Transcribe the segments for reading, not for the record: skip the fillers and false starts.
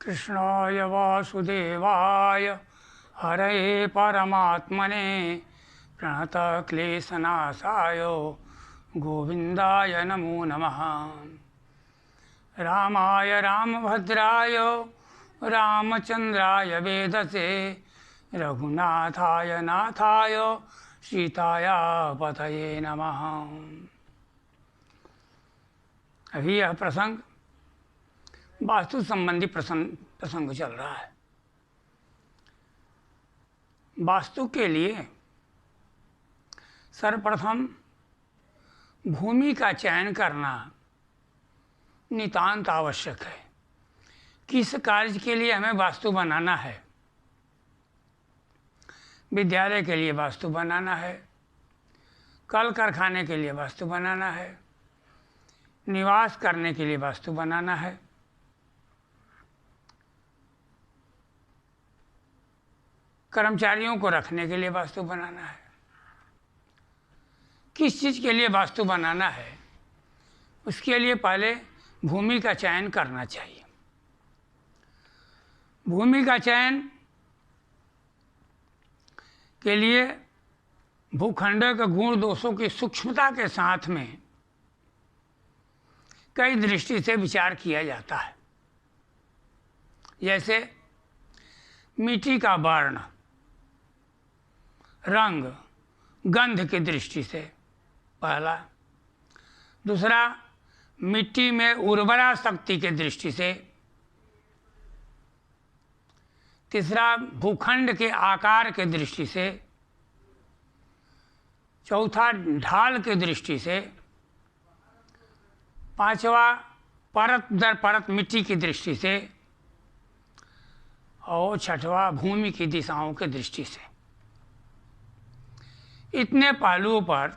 कृष्णाय वासुदेवाय हरये परमात्मने प्रणतक्लेशनाशाय गोविन्दाय नमो नमः। रामाय रामभद्राय रामचन्द्राय वेदसे रघुनाथाय नाथाय सीताया पतये नमः। अभी यह प्रसंग वास्तु संबंधी प्रसंग चल रहा है। वास्तु के लिए सर्वप्रथम भूमि का चयन करना नितांत आवश्यक है। किस कार्य के लिए हमें वास्तु बनाना है? विद्यालय के लिए वास्तु बनाना है, कल कारखाने के लिए वास्तु बनाना है, निवास करने के लिए वास्तु बनाना है, कर्मचारियों को रखने के लिए वास्तु बनाना है। किस चीज़ के लिए वास्तु बनाना है, उसके लिए पहले भूमि का चयन करना चाहिए। भूमि का चयन के लिए भूखंड के गुण दोषों की सूक्ष्मता के साथ में कई दृष्टि से विचार किया जाता है। जैसे मिट्टी का वर्ण, रंग, गंध की दृष्टि से पहला। दूसरा, मिट्टी में उर्वरा शक्ति की दृष्टि से। तीसरा, भूखंड के आकार के दृष्टि से। चौथा, ढाल की दृष्टि से। पांचवा, परत दर परत मिट्टी की दृष्टि से। और छठवां, भूमि की दिशाओं की दृष्टि से। इतने पहलुओं पर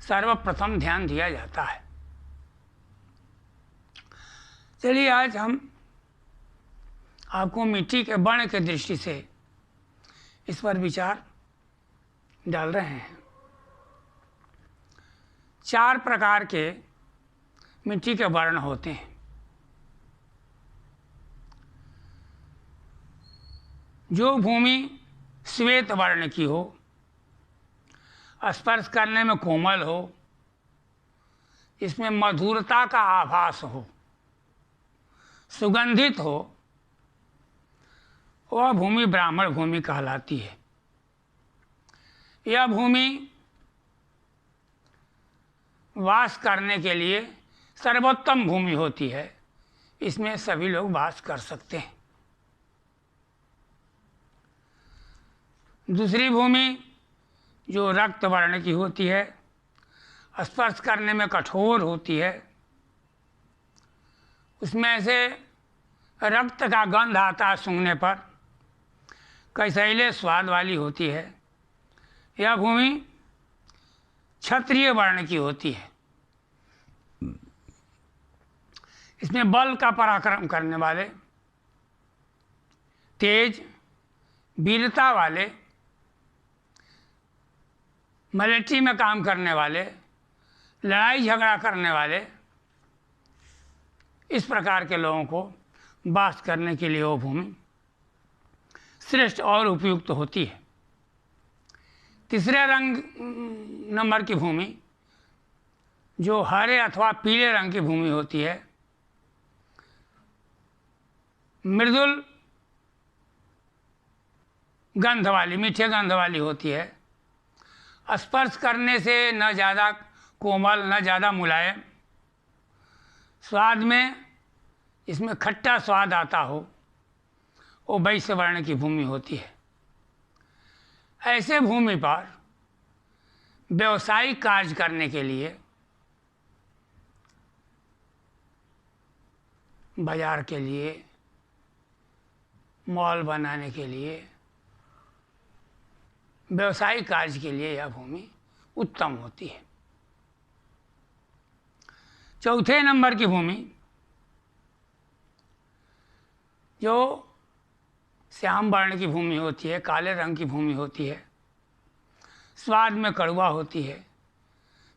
सर्वप्रथम ध्यान दिया जाता है। चलिए आज हम आपको मिट्टी के वर्ण की दृष्टि से इस पर विचार डाल रहे हैं। 4 प्रकार के मिट्टी के वर्ण होते हैं। जो भूमि श्वेत वर्ण की हो, स्पर्श करने में कोमल हो, इसमें मधुरता का आभास हो, सुगंधित हो, वह भूमि ब्राह्मण भूमि कहलाती है। यह भूमि वास करने के लिए सर्वोत्तम भूमि होती है। इसमें सभी लोग वास कर सकते हैं। दूसरी भूमि जो रक्त वर्ण की होती है, स्पर्श करने में कठोर होती है, उसमें से रक्त का गंध आता है सूंघने पर, कसैले स्वाद वाली होती है। यह भूमि क्षत्रिय वर्ण की होती है। इसमें बल का पराक्रम करने वाले, तेज, वीरता वाले, मिलिट्री में काम करने वाले, लड़ाई झगड़ा करने वाले, इस प्रकार के लोगों को वास करने के लिए वो भूमि श्रेष्ठ और उपयुक्त होती है। तीसरे रंग नंबर की भूमि जो हरे अथवा पीले रंग की भूमि होती है, मृदुल गंध वाली, मीठे गंध वाली होती है। स्पर्श करने से न ज़्यादा कोमल न ज़्यादा मुलायम, स्वाद में इसमें खट्टा स्वाद आता हो, वो वैश्य वर्ण की भूमि होती है। ऐसे भूमि पर व्यवसायिक कार्य करने के लिए, बाजार के लिए, मॉल बनाने के लिए, व्यवसायिक कार्य के लिए यह भूमि उत्तम होती है। चौथे नंबर की भूमि जो श्याम वर्ण की भूमि होती है, काले रंग की भूमि होती है, स्वाद में कड़वा होती है,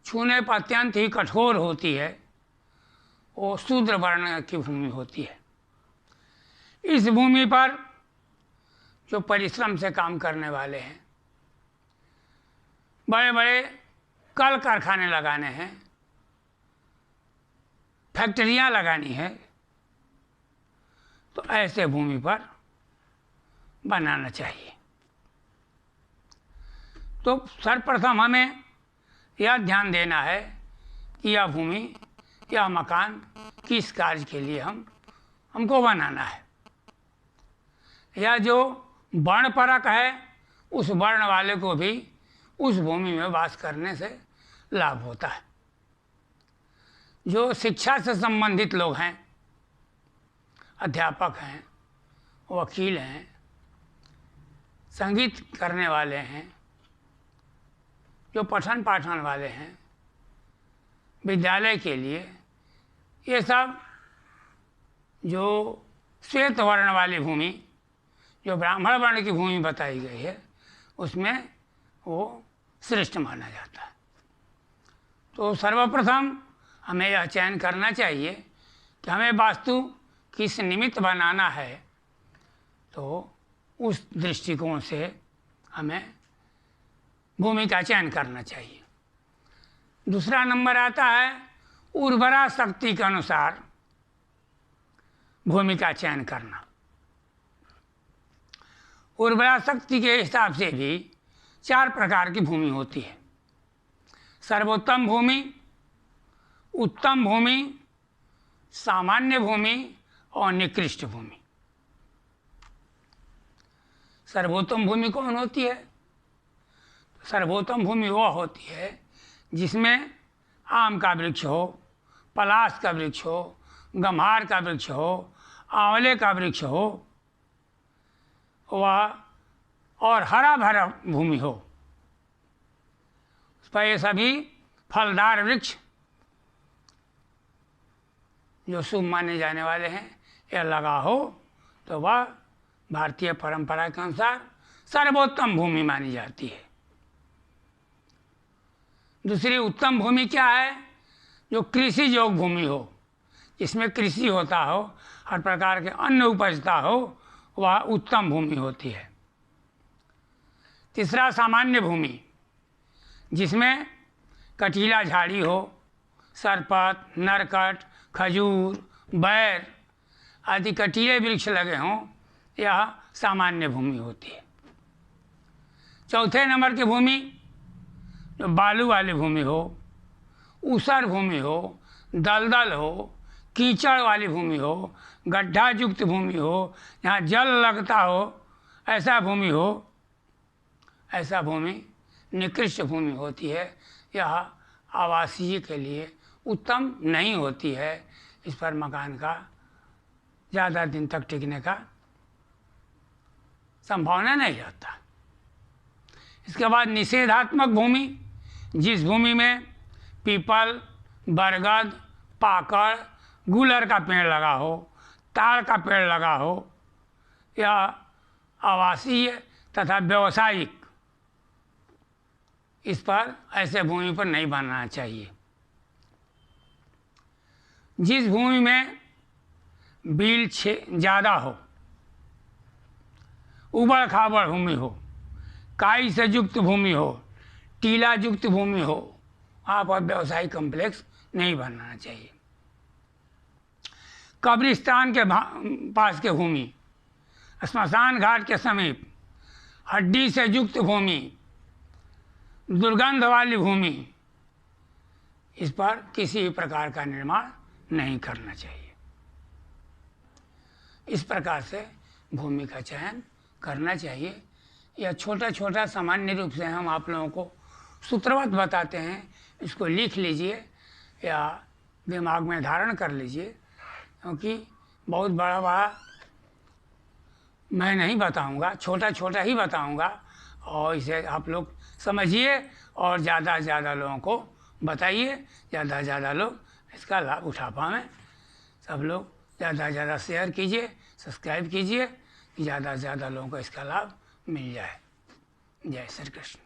छूने पर अत्यंत ही कठोर होती है, वो शूद्र वर्ण की भूमि होती है। इस भूमि पर जो परिश्रम से काम करने वाले हैं, बड़े बड़े कल कारखाने लगाने हैं, फैक्ट्रियां लगानी है, तो ऐसे भूमि पर बनाना चाहिए। तो सर्वप्रथम हमें यह ध्यान देना है कि यह भूमि, यह मकान किस कार्य के लिए हमको बनाना है। यह जो वर्ण परक है, उस वर्ण वाले को भी उस भूमि में वास करने से लाभ होता है। जो शिक्षा से संबंधित लोग हैं, अध्यापक हैं, वकील हैं, संगीत करने वाले हैं, जो पठन पाठन वाले हैं, विद्यालय के लिए, ये सब जो श्वेत वर्ण वाली भूमि, जो ब्राह्मण वर्ण की भूमि बताई गई है, उसमें वो श्रेष्ठ माना जाता है। तो सर्वप्रथम हमें यह चयन करना चाहिए कि हमें वास्तु किस निमित्त बनाना है, तो उस दृष्टिकोण से हमें भूमि का चयन करना चाहिए। दूसरा नंबर आता है उर्वरा शक्ति के अनुसार भूमि का चयन करना। उर्वरा शक्ति के हिसाब से भी 4 प्रकार की भूमि होती है: सर्वोत्तम भूमि, उत्तम भूमि, सामान्य भूमि और निकृष्ट भूमि। सर्वोत्तम भूमि कौन होती है? सर्वोत्तम भूमि वह होती है जिसमें आम का वृक्ष हो, पलाश का वृक्ष हो, गम्हार का वृक्ष हो, आंवले का वृक्ष हो, वह और हरा भरा भूमि हो, उस पर ये सभी फलदार वृक्ष जो शुभ माने जाने वाले हैं, यह लगा हो, तो वह भारतीय परंपरा के अनुसार सर्वोत्तम भूमि मानी जाती है। दूसरी उत्तम भूमि क्या है? जो कृषि योग्य भूमि हो, जिसमें कृषि होता हो, हर प्रकार के अन्न उपजता हो, वह उत्तम भूमि होती है। तीसरा सामान्य भूमि, जिसमें कटीला झाड़ी हो, सरपत, नरकट, खजूर, बैर आदि कटीले वृक्ष लगे हों, यह सामान्य भूमि होती है। चौथे नंबर की भूमि जो बालू वाली भूमि हो, ऊसर भूमि हो, दलदल हो, कीचड़ वाली भूमि हो, गड्ढा युक्त भूमि हो, जहाँ जल लगता हो, ऐसा भूमि हो, ऐसा भूमि निकृष्ट भूमि होती है। यह आवासीय के लिए उत्तम नहीं होती है। इस पर मकान का ज़्यादा दिन तक टिकने का संभावना नहीं रहता। इसके बाद निषेधात्मक भूमि, जिस भूमि में पीपल, बरगद, पाकड़, गुलर का पेड़ लगा हो, ताड़ का पेड़ लगा हो, यह आवासीय तथा व्यावसायिक, इस पर ऐसे भूमि पर नहीं बनाना चाहिए। जिस भूमि में बिल ज़्यादा हो, उबड़ खाबड़ भूमि हो, काई से युक्त भूमि हो, टीला युक्त भूमि हो, वहाँ पर व्यवसायिक कॉम्प्लेक्स नहीं बनाना चाहिए। कब्रिस्तान के पास के भूमि, श्मशान घाट के समीप, हड्डी से युक्त भूमि, दुर्गंध वाली भूमि, इस पर किसी भी प्रकार का निर्माण नहीं करना चाहिए। इस प्रकार से भूमि का चयन करना चाहिए। यह छोटा छोटा सामान्य रूप से हम आप लोगों को सूत्रवत बताते हैं, इसको लिख लीजिए या दिमाग में धारण कर लीजिए, क्योंकि बहुत बड़ा बड़ा मैं नहीं बताऊंगा, छोटा छोटा ही बताऊंगा, और इसे आप लोग समझिए और ज़्यादा से ज़्यादा लोगों को बताइए, ज़्यादा से ज़्यादा लोग इसका लाभ उठा पाएँ। सब लोग ज़्यादा से ज़्यादा शेयर कीजिए, सब्सक्राइब कीजिए, कि ज़्यादा से ज़्यादा लोगों को इसका लाभ मिल जाए। जय श्री कृष्ण।